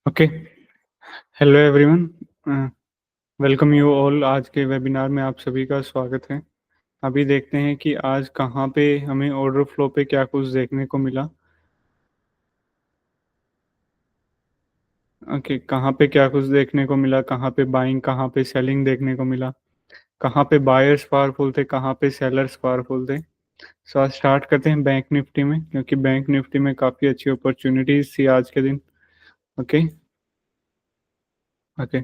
Okay. Hello everyone. Welcome you all. आज के webinar में आप सभी का स्वागत है। अभी देखते हैं कि आज कहाँ पे हमें ऑर्डर फ्लो पे क्या कुछ देखने को मिला। ओके, कहाँ पे क्या कुछ देखने को मिला, कहाँ पे बाइंग, कहाँ पे सेलिंग देखने को मिला, कहाँ पे बायर्स पावरफुल थे, कहाँ पे सेलर्स पावरफुल थे। सो आज स्टार्ट करते हैं बैंक निफ्टी में, क्योंकि बैंक निफ्टी में काफ़ी अच्छी अपॉर्चुनिटीज थी आज के दिन। ओके। ओके।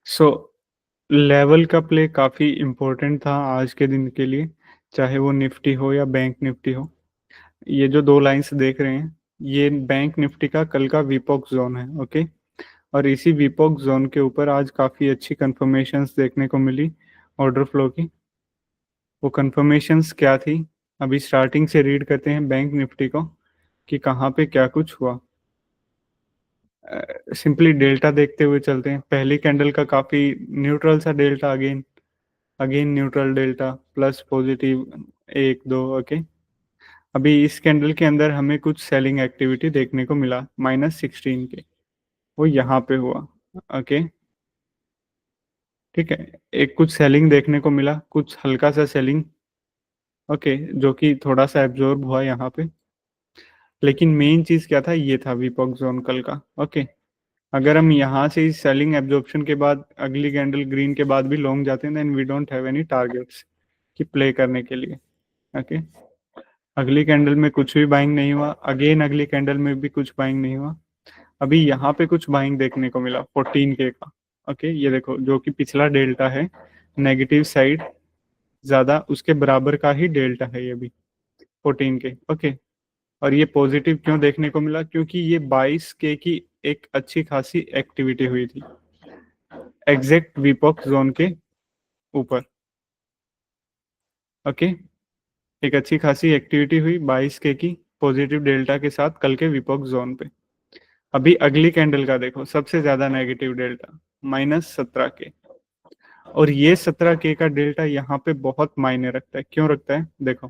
सो लेवल का प्ले काफ़ी इम्पोर्टेंट था आज के दिन के लिए, चाहे वो निफ्टी हो या बैंक निफ्टी हो। ये जो दो लाइंस देख रहे हैं, ये बैंक निफ्टी का कल का वीपॉक जोन है। ओके। और इसी वीपॉक जोन के ऊपर आज काफ़ी अच्छी कंफर्मेशंस देखने को मिली ऑर्डर फ्लो की। वो कंफर्मेशंस क्या थी, अभी स्टार्टिंग से रीड करते हैं बैंक निफ्टी को कि कहाँ पे क्या कुछ हुआ। सिंपली डेल्टा देखते हुए चलते हैं। पहली कैंडल का काफ़ी न्यूट्रल सा delta, again again neutral delta, plus positive एक दो। ओके। अभी इस कैंडल के अंदर हमें कुछ सेलिंग एक्टिविटी देखने को मिला -16 के, वो यहाँ पे हुआ। ओके। ठीक है, एक कुछ सेलिंग देखने को मिला, कुछ हल्का सा सेलिंग। ओके, जो कि थोड़ा सा एब्जॉर्ब हुआ यहाँ पे। लेकिन मेन चीज क्या था, ये था विपॉक जोन कल का। ओके। अगर हम यहाँ से इस सेलिंग एब्जॉर्प्शन के बाद अगली कैंडल ग्रीन के बाद भी लॉन्ग जाते हैं, then we don't have any targets की प्ले करने के लिए। ओके। अगली कैंडल में कुछ भी बाइंग नहीं हुआ, अगेन अगली कैंडल में भी कुछ बाइंग नहीं हुआ। अभी यहाँ पे कुछ बाइंग देखने को मिला 14K का। ओके, ये देखो, जो कि पिछला डेल्टा है नेगेटिव साइड, ज्यादा उसके बराबर का ही डेल्टा है ये भी 14K। ओके। और ये पॉजिटिव क्यों देखने को मिला, क्योंकि ये 22K की एक अच्छी खासी एक्टिविटी हुई थी एग्जैक्ट वीपॉक जोन के ऊपर। ओके। एक अच्छी खासी एक्टिविटी हुई 22K की पॉजिटिव डेल्टा के साथ कल के विपॉक जोन पे। अभी अगली कैंडल का देखो, सबसे ज्यादा नेगेटिव डेल्टा -17K। और ये 17K का डेल्टा यहाँ पे बहुत मायने रखता है। क्यों रखता है, देखो,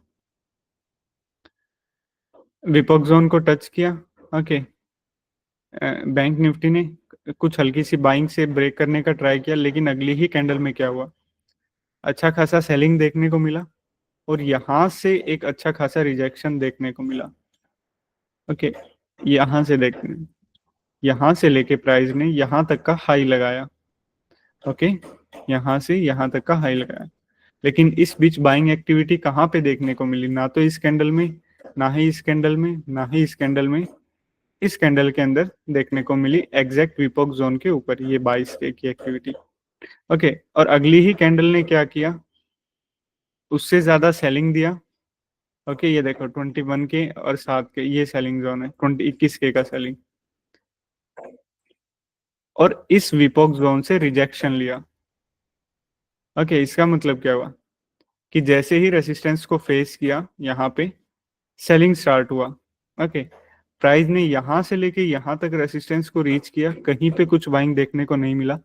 विपॉक जोन को टच किया। ओके। बैंक निफ्टी ने कुछ हल्की सी बाइंग से ब्रेक करने का ट्राई किया, लेकिन अगली ही कैंडल में क्या हुआ, अच्छा खासा सेलिंग देखने को मिला और यहाँ से एक अच्छा खासा रिजेक्शन देखने को मिला। ओके। यहाँ से देखने, यहाँ से लेके प्राइस ने यहाँ तक का हाई लगाया। ओके। यहाँ से यहाँ तक का हाई लगाया, लेकिन इस बीच बाइंग एक्टिविटी कहाँ पे देखने को मिली, ना तो इस कैंडल में, ना ही इस कैंडल में, ना ही इस कैंडल में। इस कैंडल के अंदर देखने को मिली एग्जैक्ट विपॉक जोन के ऊपर ये 22K की एक्टिविटी। ओके। और अगली ही कैंडल ने क्या किया, उससे ज्यादा सेलिंग दिया। ओके, ये देखो 21K और 7K, ये सेलिंग जोन है, 21K का सेलिंग। और इस विपॉक जोन से रिजेक्शन लिया। ओके, इसका मतलब क्या हुआ कि जैसे ही रेसिस्टेंस को फेस किया, यहाँ पे सेलिंग स्टार्ट हुआ। ओके। प्राइस ने यहाँ से लेके यहाँ तक रेसिस्टेंस को रीच किया, कहीं पे कुछ बाइंग देखने को नहीं मिला।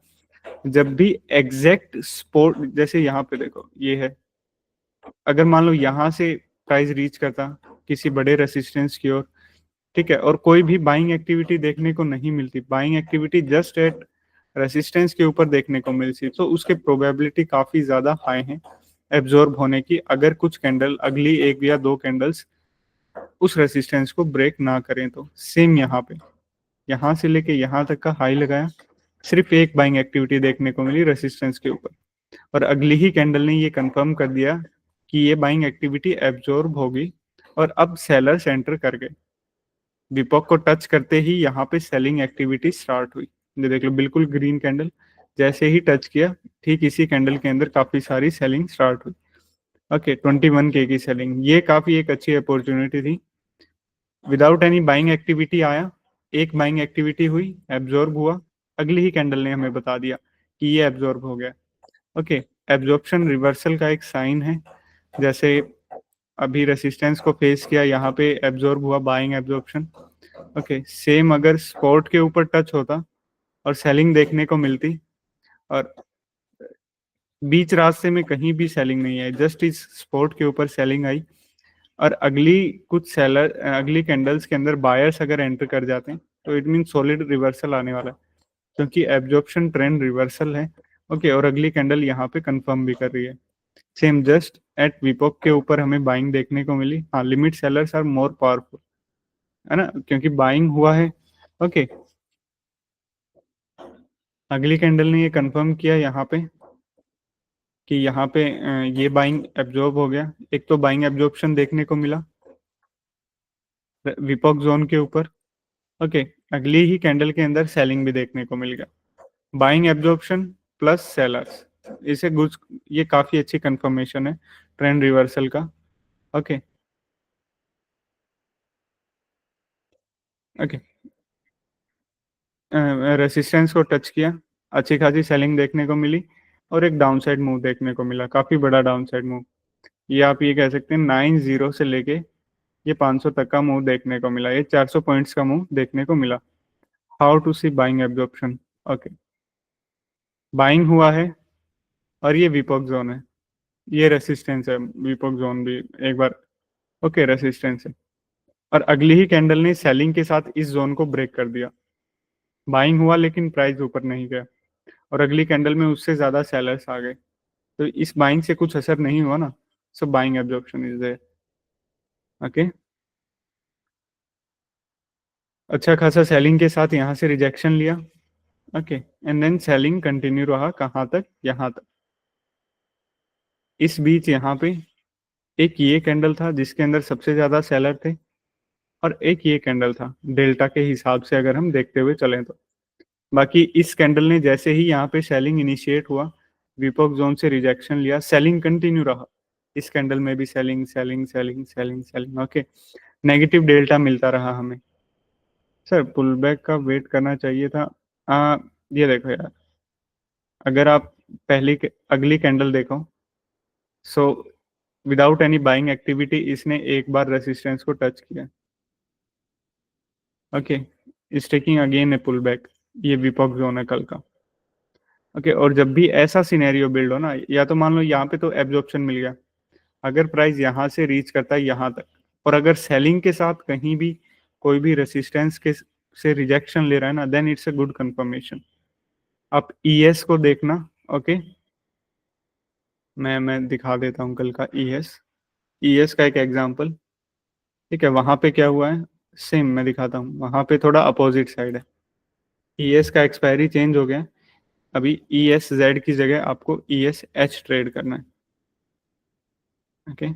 जब भी एग्जैक्ट स्पोर्ट, जैसे यहाँ पे देखो ये है, अगर मान लो यहाँ से प्राइस रीच करता किसी बड़े रेसिस्टेंस की ओर, ठीक है, और कोई भी बाइंग एक्टिविटी देखने को नहीं मिलती, buying activity just at resistance के ऊपर देखने को मिलती, तो उसके प्रोबेबिलिटी काफी ज्यादा हाई है एब्जॉर्ब होने की, अगर कुछ कैंडल अगली एक या दो कैंडल्स उस रेसिस्टेंस को ब्रेक ना करें तो। सेम यहाँ पे, यहाँ से लेके यहाँ तक का हाई लगाया, सिर्फ एक बाइंग एक्टिविटी देखने को मिली रेसिस्टेंस के ऊपर, और अगली ही कैंडल ने ये कंफर्म कर दिया कि ये बाइंग एक्टिविटी एब्जॉर्ब होगी और अब सेलर्स एंटर कर गए। विपॉक को टच करते ही यहाँ पे सेलिंग एक्टिविटी स्टार्ट हुई। ये देख लो, बिल्कुल ग्रीन कैंडल, जैसे ही टच किया ठीक इसी कैंडल के अंदर काफी सारी सेलिंग स्टार्ट हुई। ओके, 21K की सेलिंग, ये काफी एक अच्छी अपॉर्चुनिटी थी। विदाउट एनी बाइंग एक्टिविटी आया, एक बाइंग एक्टिविटी हुई, एब्जॉर्ब हुआ, अगली ही कैंडल ने हमें बता दिया कि ये एब्जॉर्ब हो गया। ओके। एब्जॉर्प्शन रिवर्सल का एक साइन है, जैसे अभी रेसिस्टेंस को फेस किया, यहाँ पे एब्जॉर्ब हुआ बाइंग एब्जॉर्प्शन। ओके, सेम अगर स्पॉट के ऊपर टच होता और सेलिंग देखने को मिलती, और बीच रास्ते में कहीं भी सेलिंग नहीं आई, जस्ट इस स्पॉट के ऊपर सेलिंग आई, और अगली कैंडल्स के अंदर बायर्स अगर एंटर कर जाते हैं तो इट मीन सॉलिड रिवर्सल आने वाला है, क्योंकि एब्जॉर्प्शन ट्रेंड रिवर्सल है। ओके, और अगली कैंडल यहाँ पे कंफर्म भी कर रही है। सेम जस्ट एट विपोक के ऊपर हमें बाइंग देखने को मिली। हाँ, limit sellers are more powerful, है ना, क्योंकि बाइंग हुआ है। ओके, अगली कैंडल ने ये कंफर्म किया यहाँ पे कि यहाँ पे ये बाइंग एब्जॉर्ब हो गया। एक तो बाइंग एब्जॉर्प्शन देखने को मिला विपोक जोन के ऊपर। ओके, अगली ही कैंडल के अंदर सेलिंग भी देखने को मिल गया। बाइंग एब्जॉर्प्शन प्लस सेलर्स, इसे कुछ, ये काफी अच्छी कंफर्मेशन है ट्रेंड रिवर्सल का। ओके ओके, रेसिस्टेंस को टच किया, अच्छी खासी सेलिंग देखने को मिली और एक डाउनसाइड मूव देखने को मिला, काफी बड़ा डाउनसाइड मूव। ये आप ये कह सकते हैं 90 से लेके ये 500 तक का मूव देखने को मिला, ये 400 पॉइंट्स का मूव देखने को मिला। How to see buying absorption. Okay, buying हुआ है और ये विपोक जोन है, ये रेसिस्टेंस है, विपोक जोन भी एक बार। ओके, रेसिस्टेंस है और अगली ही कैंडल ने सेलिंग के साथ इस जोन को ब्रेक कर दिया। बाइंग हुआ लेकिन प्राइस ऊपर नहीं गया और अगली कैंडल में उससे ज्यादा सेलर्स आ गए, तो इस बाइंग से कुछ असर नहीं हुआ ना, so buying absorption is there. Okay, अच्छा खासा सेलिंग के साथ यहाँ से रिजेक्शन लिया। Okay, and then selling continue रहा कहाँ तक, यहाँ तक। इस बीच यहाँ पे एक ये कैंडल था जिसके अंदर सबसे ज्यादा सेलर थे और एक ये कैंडल था डेल्टा के हिसाब से अगर हम देखते हुए चलें तो। बाकी इस कैंडल ने जैसे ही यहाँ पे सेलिंग इनिशिएट हुआ, विपोक जोन से रिजेक्शन लिया, सेलिंग कंटिन्यू रहा। इस कैंडल में भी selling selling selling selling selling. Okay, negative delta मिलता रहा हमें। सर पुल बैक का वेट करना चाहिए था। आ, ये देखो यार, अगर आप अगली कैंडल देखो, so without any buying activity इसने एक बार रेसिस्टेंस को टच किया। Okay, is taking again a pull back, ये विपॉक जोन है कल का। ओके, और जब भी ऐसा सिनेरियो बिल्ड हो ना, या तो मान लो यहाँ पे तो एब्जॉर्प्शन मिल गया, अगर प्राइस यहाँ से रीच करता है यहाँ तक और अगर सेलिंग के साथ कहीं भी कोई भी रेसिस्टेंस के से रिजेक्शन ले रहा है ना, then it's a good confirmation. आप ईएस को देखना। ओके, मैं दिखा देता हूँ कल का ईएस। ईएस का एक एग्जांपल, ठीक है, वहां पे क्या हुआ है, सेम मैं दिखाता हूँ, वहां पे थोड़ा अपोजिट साइड है। ईएस का एक्सपायरी चेंज हो गया, अभी ई एस जेड की जगह आपको ई एस एच ट्रेड करना है। ओके,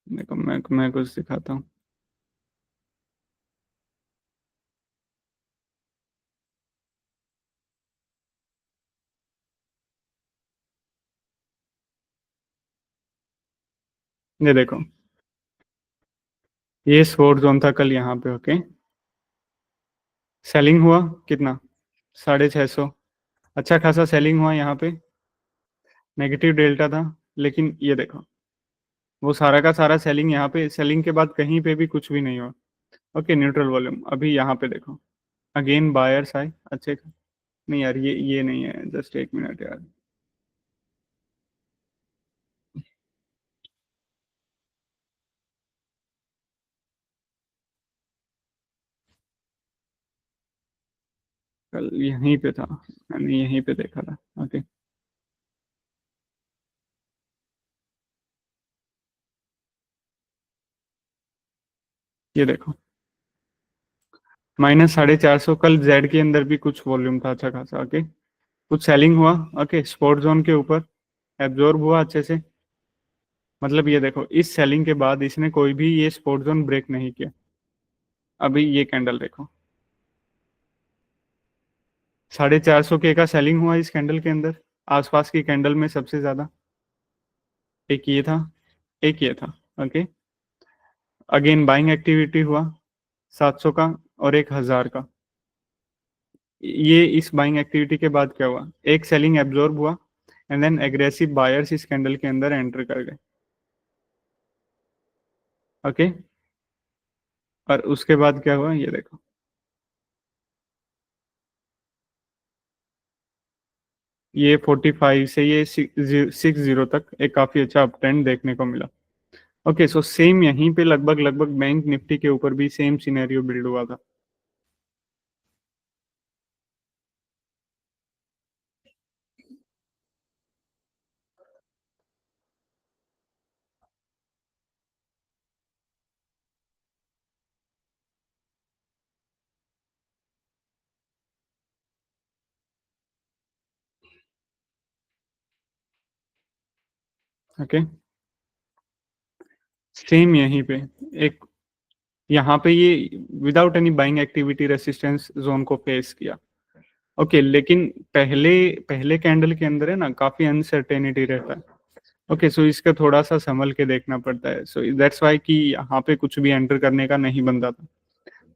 देखो मैं कुछ दिखाता हूँ। ये देखो, ये सपोर्ट जोन था कल यहाँ पे। ओके, सेलिंग हुआ कितना, 650। अच्छा खासा सेलिंग हुआ यहाँ पे, नेगेटिव डेल्टा था, लेकिन ये देखो वो सारा का सारा सेलिंग यहाँ पे, सेलिंग के बाद कहीं पे भी कुछ भी नहीं हुआ। Okay, neutral volume. अभी यहाँ पे देखो, अगेन बायर्स आए अच्छे। नहीं यार, ये नहीं है, जस्ट एक मिनट यार। कल यहीं पे था, मैंने यहीं पे देखा था। ओके, ये देखो -450। कल जेड के अंदर भी कुछ वॉल्यूम था अच्छा खासा। ओके, कुछ सेलिंग हुआ। ओके, स्पॉट जोन के ऊपर एब्जॉर्ब हुआ अच्छे से। मतलब ये देखो, इस सेलिंग के बाद इसने कोई भी ये स्पॉट जोन ब्रेक नहीं किया। अभी ये कैंडल देखो, 450 के का सेलिंग हुआ इस कैंडल के अंदर, आसपास की कैंडल में सबसे ज्यादा। एक ये था, एक ये था। ओके, अगेन बाइंग एक्टिविटी हुआ 700 का और एक 1000 का। ये इस बाइंग एक्टिविटी के बाद क्या हुआ, एक सेलिंग एब्जॉर्ब हुआ एंड देन एग्रेसिव बायर्स इस कैंडल के अंदर एंटर कर गए। ओके, और उसके बाद क्या हुआ, ये देखो, ये 45 से ये 60 तक एक काफी अच्छा अप ट्रेंड देखने को मिला। ओके, सो सेम यहीं पे लगभग लगभग बैंक निफ्टी के ऊपर भी सेम सिनेरियो बिल्ड हुआ था। ओके, सेम यहीं पे एक, यहाँ पे ये without any buying activity resistance zone को फेस किया। ओके, लेकिन पहले पहले कैंडल के अंदर है ना काफी अनसर्टेनिटी रहता है। ओके, सो इसका थोड़ा सा संभल के देखना पड़ता है। सो दैट्स वाई कि यहाँ पे कुछ भी एंटर करने का नहीं बनता था।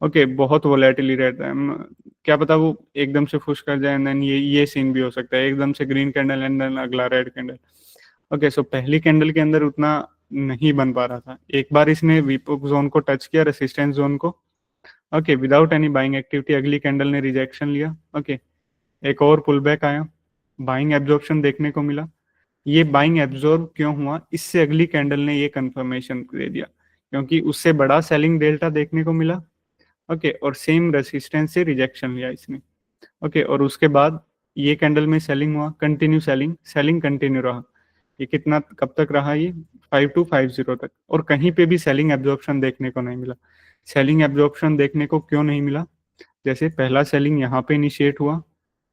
ओके, बहुत वोलेटिली रहता है। क्या पता वो एकदम से पुश कर जाए, देन ये सीन भी हो सकता है, एकदम से ग्रीन कैंडल एंड देन अगला रेड कैंडल। ओके, सो पहली कैंडल के अंदर उतना नहीं बन पा रहा था। एक बार इसने वीपो जोन को टच किया, रेसिस्टेंस जोन को। Okay, without any buying activity अगली कैंडल ने रिजेक्शन लिया। ओके, एक और पुल बैक आया, बाइंग एब्जॉर्प्शन देखने को मिला। ये बाइंग एब्जॉर्ब क्यों हुआ, इससे अगली कैंडल ने ये कंफर्मेशन दे दिया, क्योंकि उससे बड़ा सेलिंग डेल्टा देखने को मिला। ओके, और सेम रेसिस्टेंस से रिजेक्शन लिया इसने। ओके, और उसके बाद ये कैंडल में सेलिंग हुआ, कंटिन्यू सेलिंग, सेलिंग कंटिन्यू रहा। ये कितना कब तक रहा, ये 5250 तक, और कहीं पे भी सेलिंग एब्जॉर्प्शन देखने को नहीं मिला। सेलिंग एब्जॉर्प्शन देखने को क्यों नहीं मिला, जैसे पहला सेलिंग यहाँ पे इनिशिएट हुआ,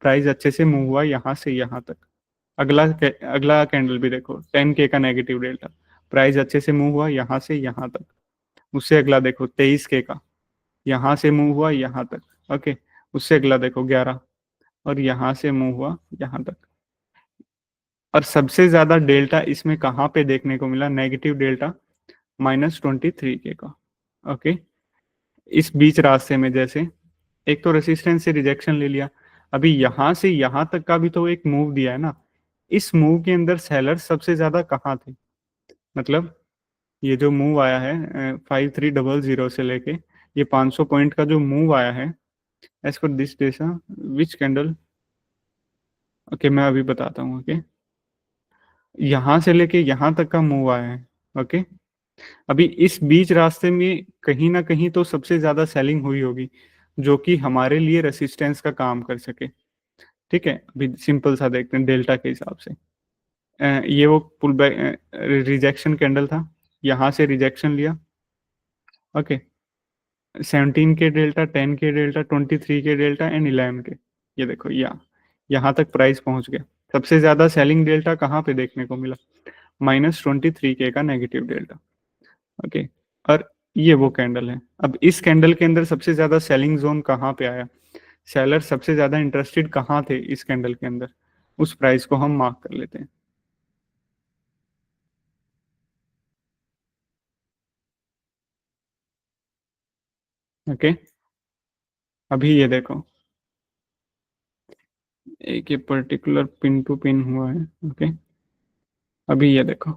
प्राइस अच्छे से मूव हुआ यहाँ से यहाँ तक। अगला कैंडल भी देखो, 10K का नेगेटिव डेल्टा, प्राइस अच्छे से मूव हुआ यहाँ से यहाँ तक। उससे अगला देखो 23K का, यहाँ से मूव हुआ यहाँ तक। ओके, उससे अगला देखो 11, और यहाँ से मूव हुआ यहाँ तक। और सबसे ज्यादा डेल्टा इसमें कहाँ पे देखने को मिला, नेगेटिव डेल्टा -23K का। ओके, इस बीच रास्ते में जैसे एक तो रेसिस्टेंस से रिजेक्शन ले लिया, अभी यहां से यहां तक का भी तो एक मूव दिया है ना। इस मूव के अंदर सेलर सबसे ज्यादा कहाँ थे, मतलब ये जो मूव आया है 5300 से लेके ये 500 पॉइंट का जो मूव आया है, as per this data which candle. Okay, मैं अभी बताता हूँ। ओके, यहाँ से लेके यहाँ तक का मूव आया है। ओके, अभी इस बीच रास्ते में कहीं ना कहीं तो सबसे ज्यादा सेलिंग हुई होगी, जो कि हमारे लिए रेसिस्टेंस का काम कर सके। ठीक है, अभी सिंपल सा देखते हैं डेल्टा के हिसाब से। ये वो पुल बैक रिजेक्शन कैंडल था, यहाँ से रिजेक्शन लिया। Okay, 17K delta, 10K delta, 23K delta and 11K। ये देखो यहाँ तक प्राइस पहुंच गया। सबसे ज्यादा सेलिंग डेल्टा कहाँ पे देखने को मिला, -23K का नेगेटिव डेल्टा। ओके, और ये वो कैंडल है। अब इस कैंडल के अंदर सबसे ज्यादा सेलिंग जोन कहाँ पे आया, सेलर सबसे ज्यादा इंटरेस्टेड कहाँ थे इस कैंडल के अंदर, उस प्राइस को हम मार्क कर लेते हैं। ओके, अभी ये देखो, एक ये पर्टिकुलर पिन टू पिन हुआ है। ओके, अभी ये देखो,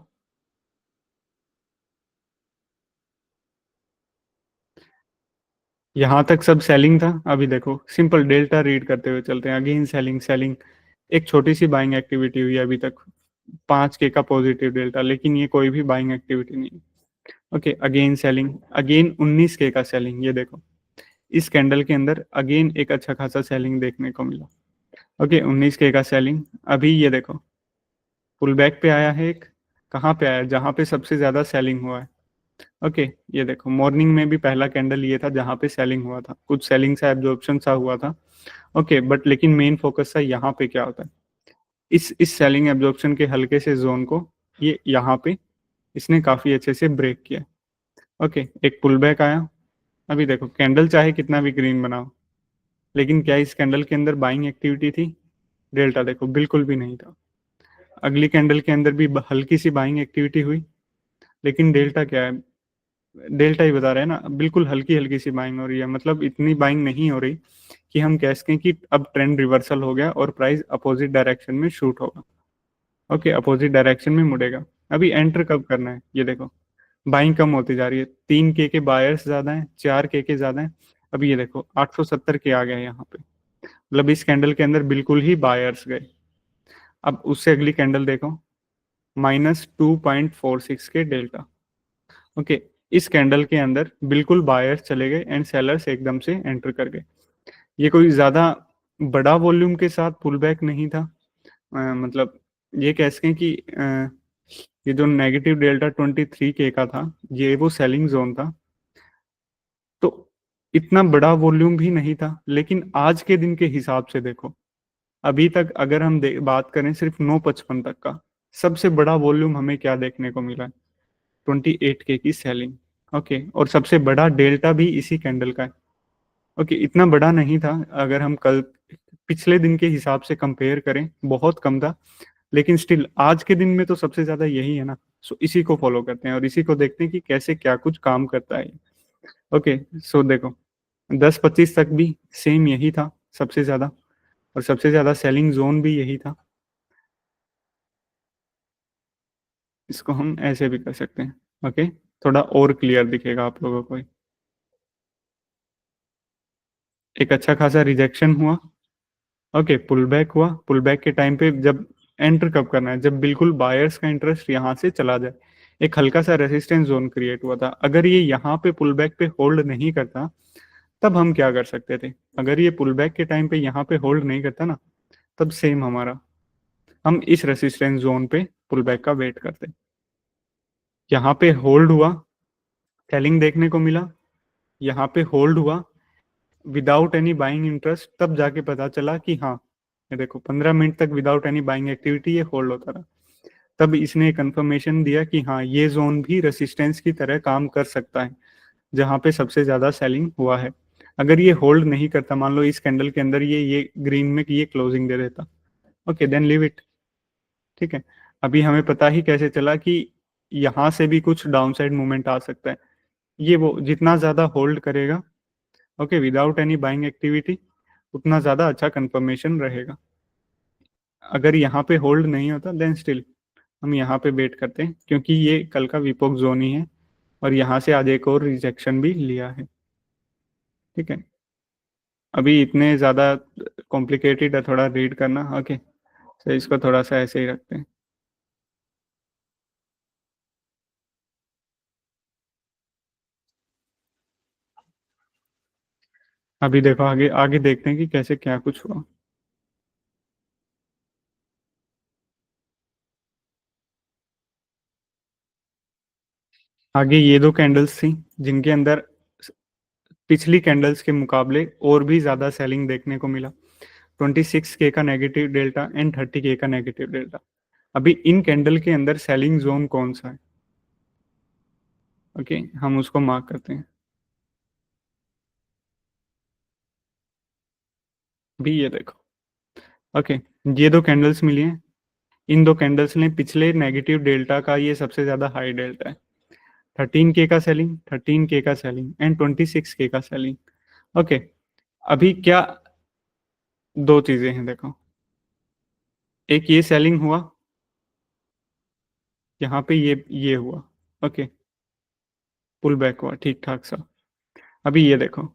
यहाँ तक सब सेलिंग था। अभी देखो सिंपल डेल्टा रीड करते हुए चलते हैं, अगेन सेलिंग सेलिंग, एक छोटी सी बाइंग एक्टिविटी हुई अभी तक, 5K का पॉजिटिव डेल्टा, लेकिन ये कोई भी बाइंग एक्टिविटी नहीं। Okay, again selling, again 19K का सेलिंग। ये देखो इस कैंडल के अंदर अगेन एक अच्छा खासा सेलिंग देखने को मिला। ओके, 19K का सेलिंग। अभी ये देखो पुल बैक पे आया है एक, कहाँ पे आया, जहाँ पे सबसे ज्यादा सेलिंग हुआ है। ओके, ये देखो मॉर्निंग में भी पहला कैंडल ये था जहाँ पे सेलिंग हुआ था, कुछ सेलिंग सा एब्जॉर्प्शन सा हुआ था। ओके, बट लेकिन मेन फोकस था यहाँ पे क्या होता है, इस सेलिंग एब्जॉर्प्शन के हल्के से जोन को ये यहाँ पे इसने काफी अच्छे से ब्रेक किया। ओके, एक पुल बैक आया। अभी देखो कैंडल चाहे कितना भी ग्रीन बनाओ, लेकिन क्या इस कैंडल के अंदर बाइंग एक्टिविटी थी, डेल्टा देखो बिल्कुल भी नहीं था। अगली कैंडल के अंदर भी हल्की सी बाइंग एक्टिविटी हुई, लेकिन डेल्टा क्या है, डेल्टा ही बता रहे हैं ना, बिल्कुल हल्की हल्की सी बाइंग हो रही है, मतलब इतनी बाइंग नहीं हो रही कि हम कह सकें कि अब ट्रेंड रिवर्सल हो गया और प्राइस अपोजिट डायरेक्शन में शूट होगा। ओके, अपोजिट डायरेक्शन में मुड़ेगा। अभी एंटर कब करना है, ये देखो बाइंग कम होती जा रही है, 3K के बायर्स ज्यादा हैं, 4K के ज्यादा हैं। अभी ये देखो 870 के आ गए यहाँ पे, मतलब इस कैंडल के अंदर बिल्कुल ही बायर्स गए। अब उससे अगली कैंडल देखो, -2.46 के डेल्टा। ओके, इस कैंडल के अंदर बिल्कुल बायर्स चले गए एंड सेलर्स एकदम से एंटर कर गए। ये कोई ज्यादा बड़ा वॉल्यूम के साथ पुल बैक नहीं था। मतलब ये कह सकें कि ये जो नेगेटिव डेल्टा 23 के का था, ये वो सेलिंग जोन था। तो इतना बड़ा वॉल्यूम भी नहीं था, लेकिन आज के दिन के हिसाब से देखो, अभी तक अगर हम बात करें सिर्फ 9.55 तक का, सबसे बड़ा वॉल्यूम हमें क्या देखने को मिला है? 28 के की सेलिंग। ओके, और सबसे बड़ा डेल्टा भी इसी कैंडल का है। ओके, इतना बड़ा नहीं था, अगर हम कल पिछले दिन के हिसाब से कंपेयर करें बहुत कम था, लेकिन स्टिल आज के दिन में तो सबसे ज्यादा यही है ना। सो इसी को फॉलो करते हैं और इसी को देखते हैं कि कैसे क्या कुछ काम करता है। ओके, सो देखो 10-25 तक भी सेम यही था सबसे ज्यादा, और सबसे ज्यादा सेलिंग जोन भी यही था। इसको हम ऐसे भी कर सकते हैं। ओके, थोड़ा और क्लियर दिखेगा आप लोगों को। एक अच्छा खासा रिजेक्शन हुआ। ओके, पुल बैक हुआ। पुल बैक के टाइम पे जब एंटर कब करना है? जब बिल्कुल बायर्स का इंटरेस्ट यहाँ से चला जाए। एक हल्का सा रेसिस्टेंस जोन क्रिएट हुआ था। अगर ये यहाँ पे पुल बैक पे होल्ड नहीं करता, तब हम क्या कर सकते थे? अगर ये पुल बैक के टाइम पे यहाँ पे होल्ड नहीं करता ना, तब सेम हमारा, हम इस रेसिस्टेंस जोन पे पुल बैक का वेट करते। यहाँ पे होल्ड हुआ, सेलिंग देखने को मिला। यहाँ पे होल्ड हुआ विदाउट एनी बाइंग इंटरेस्ट, तब जाके पता चला कि हाँ, ये देखो 15 मिनट तक विदाउट एनी बाइंग एक्टिविटी ये होल्ड होता रहा। तब इसने कंफर्मेशन दिया कि हाँ, ये जोन भी रेसिस्टेंस की तरह काम कर सकता है, जहाँ पे सबसे ज्यादा सेलिंग हुआ है। अगर ये होल्ड नहीं करता, मान लो इस कैंडल के अंदर ये ग्रीन में ये क्लोजिंग दे देता, ओके देन लीव इट। ठीक है, अभी हमें पता ही कैसे चला कि यहाँ से भी कुछ डाउनसाइड मूवमेंट आ सकता है। ये वो जितना ज्यादा होल्ड करेगा, okay without any buying activity, उतना ज्यादा अच्छा कंफर्मेशन रहेगा। अगर यहाँ पे होल्ड नहीं होता, देन स्टिल हम यहाँ पे वेट करते हैं, क्योंकि ये कल का विपोक जोन ही है और यहाँ से आज एक और रिजेक्शन भी लिया है। ठीक है, अभी इतने ज्यादा कॉम्प्लिकेटेड है थोड़ा रीड करना। ओके, तो इसको थोड़ा सा ऐसे ही रखते हैं। अभी देखो आगे आगे देखते हैं कि कैसे क्या कुछ हुआ। आगे ये दो कैंडल्स थी जिनके अंदर पिछली कैंडल्स के मुकाबले और भी ज्यादा सेलिंग देखने को मिला। 26 के का नेगेटिव डेल्टा एंड 30 के का नेगेटिव डेल्टा। अभी इन कैंडल के अंदर सेलिंग जोन कौन सा है? ओके, हम उसको मार्क करते हैं। अभी ये देखो, ओके ये दो कैंडल्स मिली हैं। इन दो कैंडल्स ने पिछले नेगेटिव डेल्टा का ये सबसे ज्यादा हाई डेल्टा है। 13 के का सेलिंग, 13 के का सेलिंग एंड 26 के का सेलिंग। ओके, अभी क्या दो चीजें हैं देखो, एक ये सेलिंग हुआ, यहाँ पे ये हुआ। ओके, पुल बैक हुआ ठीक ठाक सा। अभी ये देखो,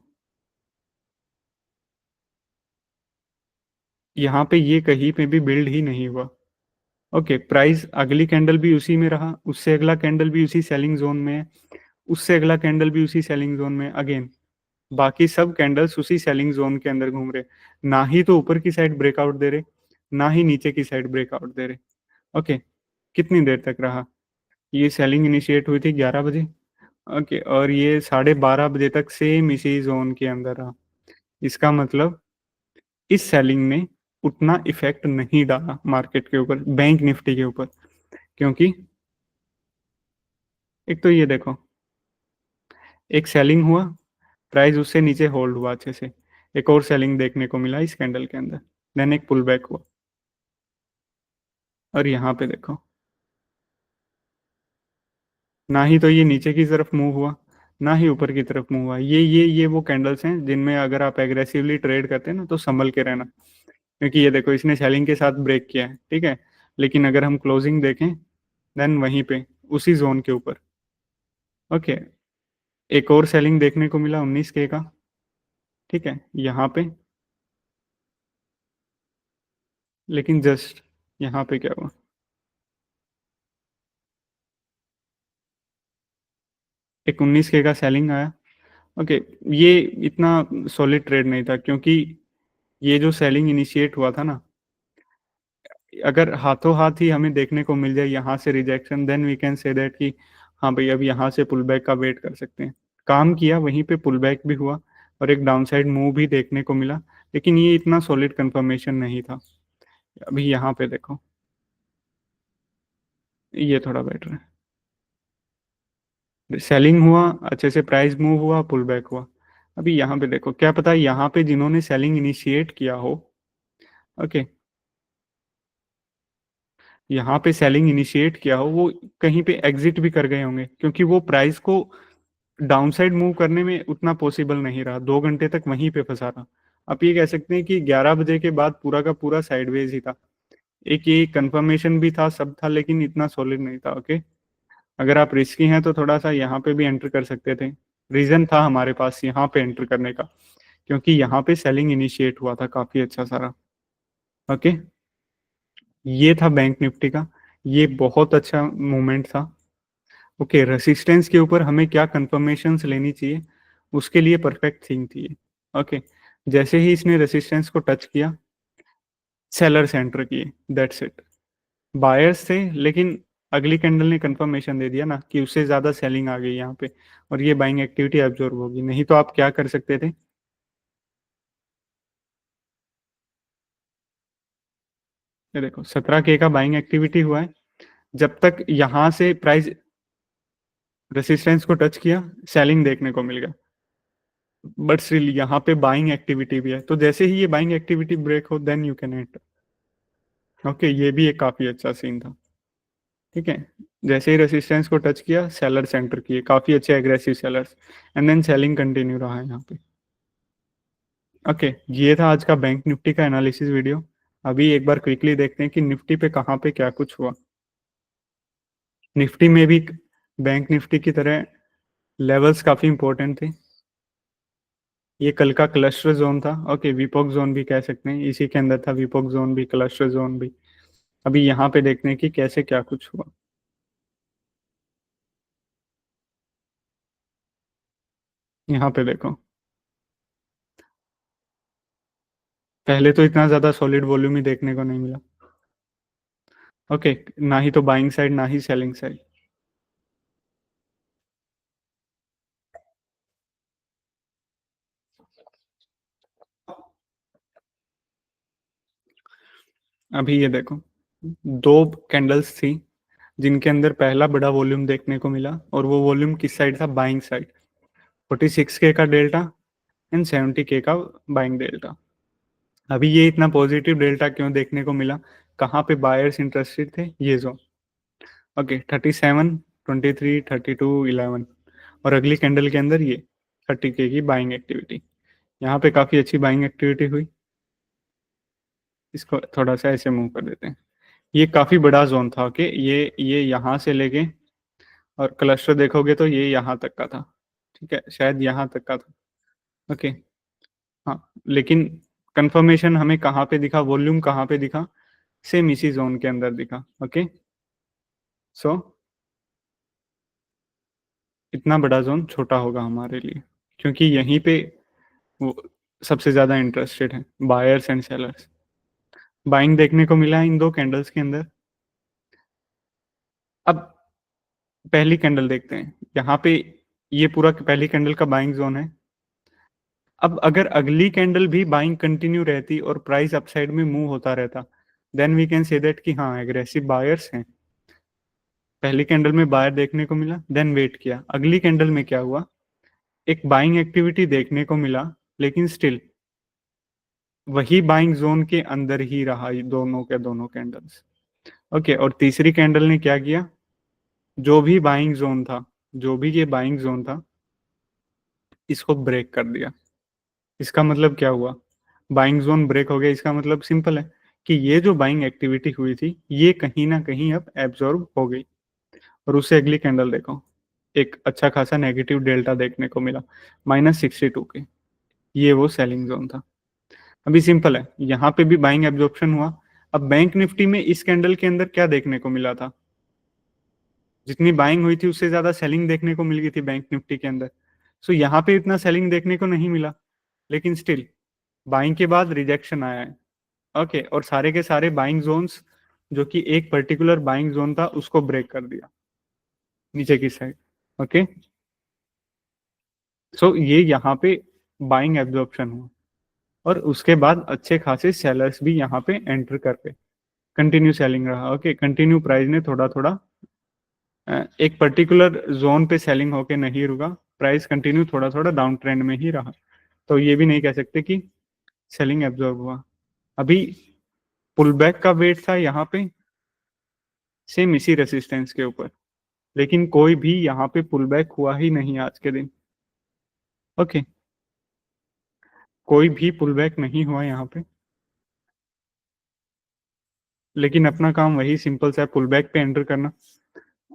यहाँ पे ये कहीं पे भी बिल्ड ही नहीं हुआ। ओके, प्राइस अगली कैंडल भी उसी में रहा, उससे अगला कैंडल भी उसी सेलिंग जोन में है, उससे अगला कैंडल भी उसी सेलिंग जोन में अगेन। बाकी सब कैंडल्स उसी सेलिंग जोन के अंदर घूम रहे, ना ही तो ऊपर की साइड ब्रेकआउट दे रहे, ना ही नीचे की साइड ब्रेकआउट दे रहे। ओके, कितनी देर तक रहा? ये सेलिंग इनिशिएट हुई थी 11 बजे। ओके, और ये 12:30 बजे तक सेम इसी जोन के अंदर रहा। इसका मतलब इस सेलिंग ने उतना इफेक्ट नहीं डाला मार्केट के ऊपर, बैंक निफ्टी के ऊपर, क्योंकि एक तो ये देखो, एक सेलिंग हुआ, प्राइस उससे नीचे होल्ड हुआ अच्छे से, एक और सेलिंग देखने को मिला इस कैंडल के अंदर, देन एक पुल बैक हुआ, और यहाँ पे देखो, ना ही तो ये नीचे की तरफ मूव हुआ, ना ही ऊपर की तरफ मूव हुआ। ये वो कैंडल्स हैं जिनमें अगर आप एग्रेसिवली ट्रेड करते हैं ना, तो संभल के रहना, क्योंकि ये देखो इसने सेलिंग के साथ ब्रेक किया है। ठीक है, लेकिन अगर हम क्लोजिंग देखें, देन वहीं पे उसी जोन के ऊपर, ओके एक और सेलिंग देखने को मिला 19 के का। ठीक है, यहाँ पे, लेकिन जस्ट यहाँ पे क्या हुआ? एक 19K का सेलिंग आया। ओके, ये इतना सॉलिड ट्रेड नहीं था, क्योंकि ये जो सेलिंग इनिशिएट हुआ था ना, अगर हाथों हाथ ही हमें देखने को मिल जाए यहाँ से rejection, then we can say that कि हाँ भाई अब यहाँ से पुल बैक का वेट कर सकते हैं। काम किया, वहीं पे पुल बैक भी हुआ और एक डाउनसाइड मूव भी देखने को मिला, लेकिन ये इतना सॉलिड कंफर्मेशन नहीं था। अभी यहाँ पे देखो, ये थोड़ा बेटर है, सेलिंग हुआ, अच्छे से प्राइस मूव हुआ, पुल बैक हुआ। अभी यहाँ पे देखो, क्या पता यहाँ पे जिन्होंने सेलिंग इनिशिएट किया हो, ओके, यहाँ पे सेलिंग इनिशिएट किया हो, वो कहीं पे एग्जिट भी कर गए होंगे, क्योंकि वो प्राइस को डाउनसाइड मूव करने में उतना पॉसिबल नहीं रहा, 2 घंटे तक वहीं पे फंसा रहा। आप ये कह सकते हैं कि 11 बजे के बाद पूरा का पूरा साइडवेज ही था। एक ये कंफर्मेशन भी था, सब था, लेकिन इतना सॉलिड नहीं था। ओके, अगर आप रिस्की हैं तो थोड़ा सा यहाँ पे भी एंटर कर सकते थे। रीजन था हमारे पास यहाँ पे एंटर करने का, क्योंकि यहाँ पे सेलिंग इनिशिएट हुआ था काफी अच्छा सारा। ओके, ये था बैंक निफ्टी का, ये बहुत अच्छा मूवमेंट था। ओके, रेसिस्टेंस के ऊपर हमें क्या कंफर्मेशंस लेनी चाहिए, उसके लिए परफेक्ट थिंग थी ये। ओके, जैसे ही इसने रेसिस्टेंस को टच किया, सेलर्स एंटर किए, दैट्स इट। बायर्स थे, लेकिन अगली कैंडल ने कंफर्मेशन दे दिया ना कि उससे ज्यादा सेलिंग आ गई यहाँ पे, और ये बाइंग एक्टिविटी एब्जॉर्ब होगी। नहीं तो आप क्या कर सकते थे? ये देखो, 17K का बाइंग एक्टिविटी हुआ है, जब तक यहाँ से प्राइस रेसिस्टेंस को टच किया, सेलिंग देखने को मिल गया, बट स्टिल यहाँ पे बाइंग एक्टिविटी भी है। तो जैसे ही ये बाइंग एक्टिविटी ब्रेक हो, then you can enter. Okay, ये भी एक काफी अच्छा सीन था। ठीक है, जैसे ही रेसिस्टेंस को टच किया, सेलर्स एंटर किए, काफी अच्छे aggressive sellers, and then selling continue रहा है यहाँ पे। ओके, ये था आज का बैंक निफ्टी का एनालिसिस वीडियो। अभी एक बार क्विकली देखते हैं कि निफ्टी पे कहाँ पे क्या कुछ हुआ। निफ्टी में भी बैंक निफ्टी की तरह लेवल्स काफी इंपॉर्टेंट थे। ये कल का क्लस्टर जोन था। ओके, विपोक जोन भी कह सकते हैं, इसी के अंदर था विपोक जोन भी, क्लस्टर जोन भी। अभी यहाँ पे देखते हैं कि कैसे क्या कुछ हुआ। यहाँ पे देखो, पहले तो इतना ज्यादा सॉलिड वॉल्यूम ही देखने को नहीं मिला। ओके, ना ही तो बाइंग साइड, ना ही सेलिंग साइड। अभी ये देखो, दो कैंडल्स थी जिनके अंदर पहला बड़ा वॉल्यूम देखने को मिला, और वो वॉल्यूम किस साइड था? Buying side. 46K का डेल्टा एंड 70K का बाइंग डेल्टा। अभी ये इतना पॉजिटिव डेल्टा क्यों देखने को मिला? कहाँ पे बायर्स इंटरेस्टेड थे? ये जोन। ओके, 37, 23, 32, 11, और अगली कैंडल के अंदर ये 30K की बाइंग एक्टिविटी। यहाँ पे काफी अच्छी बाइंग एक्टिविटी हुई। इसको थोड़ा सा ऐसे मूव कर देते हैं। ये काफी बड़ा जोन था। ओके, ये यहाँ से लेके, और क्लस्टर देखोगे तो ये यहाँ तक का था। ठीक है, शायद यहाँ तक का था। ओके, हाँ, लेकिन कंफर्मेशन हमें कहाँ पे दिखा, वॉल्यूम कहाँ पे दिखा? सेम इसी जोन के अंदर दिखा। ओके, सो इतना बड़ा जोन छोटा होगा हमारे लिए, क्योंकि यहीं पे वो सबसे ज्यादा इंटरेस्टेड है, बायर्स एंड सेलर्स। बाइंग देखने को मिला है इन दो कैंडल्स के अंदर। अब पहली कैंडल देखते हैं। यहाँ पे ये पूरा पहली कैंडल का बाइंग जोन है। अब अगर अगली कैंडल भी बाइंग कंटिन्यू रहती और प्राइस अपसाइड में मूव होता रहता, then we can say that कि हाँ, एग्रेसिव बायर्स हैं। पहली कैंडल में बायर देखने को मिला, देन वेट किया, अगली कैंडल में क्या हुआ? एक बाइंग एक्टिविटी देखने को मिला, लेकिन स्टिल वही बाइंग जोन के अंदर ही रहा ये दोनों के दोनों कैंडल्स। ओके, और तीसरी कैंडल ने क्या किया? जो भी बाइंग जोन था, जो भी ये बाइंग जोन था, इसको ब्रेक कर दिया। इसका मतलब क्या हुआ? बाइंग जोन ब्रेक हो गया। इसका मतलब सिंपल है कि ये जो बाइंग एक्टिविटी हुई थी, ये कहीं ना कहीं अब एब्जॉर्ब हो गई। और उससे अगली कैंडल देखो, एक अच्छा खासा नेगेटिव डेल्टा देखने को मिला, -62 के। ये वो सेलिंग जोन था। अभी सिंपल है, यहाँ पे भी बाइंग एब्जॉर्प्शन हुआ, अब बैंक निफ्टी में इस कैंडल के अंदर क्या देखने को मिला था, जितनी बाइंग हुई थी उससे ज्यादा सेलिंग देखने को मिल गई थी बैंक निफ्टी के अंदर। सो यहाँ पे इतना सेलिंग देखने को नहीं मिला, लेकिन स्टिल बाइंग के बाद रिजेक्शन आया है। ओके, और सारे के सारे बाइंग जोन्स जो कि एक पर्टिकुलर बाइंग जोन था उसको ब्रेक कर दिया नीचे की साइड। ओके, सो ये यहाँ पे बाइंग एब्जॉर्प्शन हुआ, और उसके बाद अच्छे खासे सेलर्स भी यहाँ पे एंटर कर गए, कंटिन्यू सेलिंग रहा। ओके, कंटिन्यू प्राइस ने थोड़ा थोड़ा एक पर्टिकुलर जोन पे सेलिंग होके नहीं रुका, प्राइस कंटिन्यू थोड़ा थोड़ा डाउन ट्रेंड में ही रहा। तो ये भी नहीं कह सकते कि सेलिंग एब्जॉर्ब हुआ। अभी पुल बैक का वेट था यहाँ पे सेम इसी रेसिस्टेंस के ऊपर, लेकिन कोई भी यहाँ पे पुल बैक हुआ ही नहीं आज के दिन। ओके, कोई भी पुल बैक नहीं हुआ यहाँ पे, लेकिन अपना काम वही सिंपल सा पुल बैक पे एंटर करना,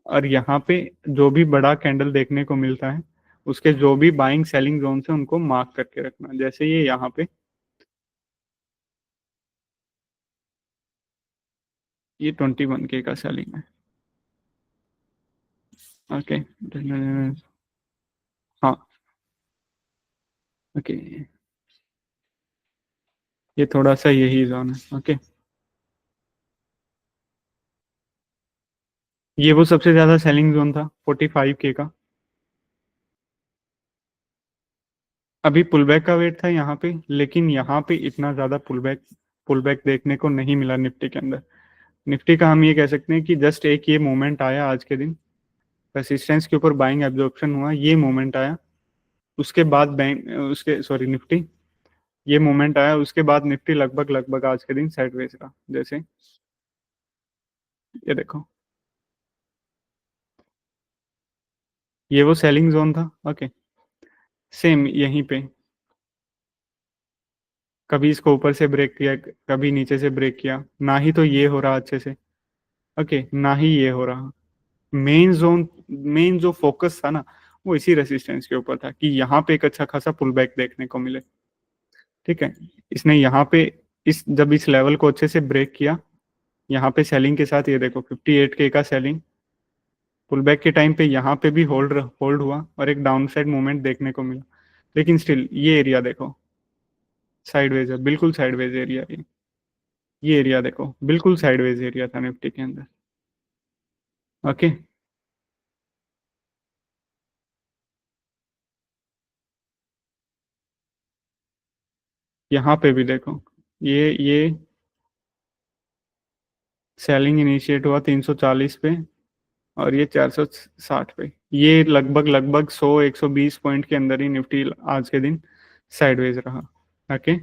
और यहाँ पे जो भी बड़ा कैंडल देखने को मिलता है उसके जो भी बाइंग सेलिंग जोन है उनको मार्क करके रखना। जैसे ये यहाँ पे ये 21K का सेलिंग है। ओके, हाँ, ओके, ये थोड़ा सा यही जोन है। ओके, ये वो सबसे ज्यादा सेलिंग जोन था 45K का। अभी पुलबैक का वेट था यहाँ पे, लेकिन यहाँ पे इतना ज्यादा पुलबैक देखने को नहीं मिला निफ्टी के अंदर। निफ्टी का हम ये कह सकते हैं कि जस्ट एक ये मोमेंट आया आज के दिन, रेसिस्टेंस के ऊपर बाइंग एब्जॉर्प्शन हुआ, ये मोमेंट आया, उसके बाद बैंक उसके सॉरी निफ्टी ये मोमेंट आया, उसके बाद निफ्टी लगभग लगभग आज के दिन साइडवेज रहा। जैसे ये देखो, ये वो सेलिंग जोन था। ओके, सेम यहीं पे कभी इसको ऊपर से ब्रेक किया, कभी नीचे से ब्रेक किया, ना ही तो ये हो रहा अच्छे से। ओके, ना ही ये हो रहा। मेन जोन, मेन जो फोकस था ना वो इसी रेसिस्टेंस के ऊपर था कि यहाँ पे एक अच्छा खासा पुल बैक देखने को मिले। ठीक है, इसने यहाँ पे इस जब इस लेवल को अच्छे से ब्रेक किया, यहाँ पे सेलिंग के साथ ये देखो 58K का सेलिंग, पुल बैक के टाइम पे यहाँ पे भी होल्ड होल्ड हुआ और एक डाउन साइड मूवमेंट देखने को मिला, लेकिन स्टिल ये एरिया देखो साइडवेज है, बिल्कुल साइडवेज एरिया है। ये एरिया देखो बिल्कुल साइडवेज एरिया था निफ्टी के अंदर। ओके, यहाँ पे भी देखो ये सेलिंग इनिशिएट हुआ 340 पे, और ये 460 पे। ये लगभग लगभग 100 120 पॉइंट के अंदर ही निफ्टी आज के दिन साइडवेज रहा। ओके,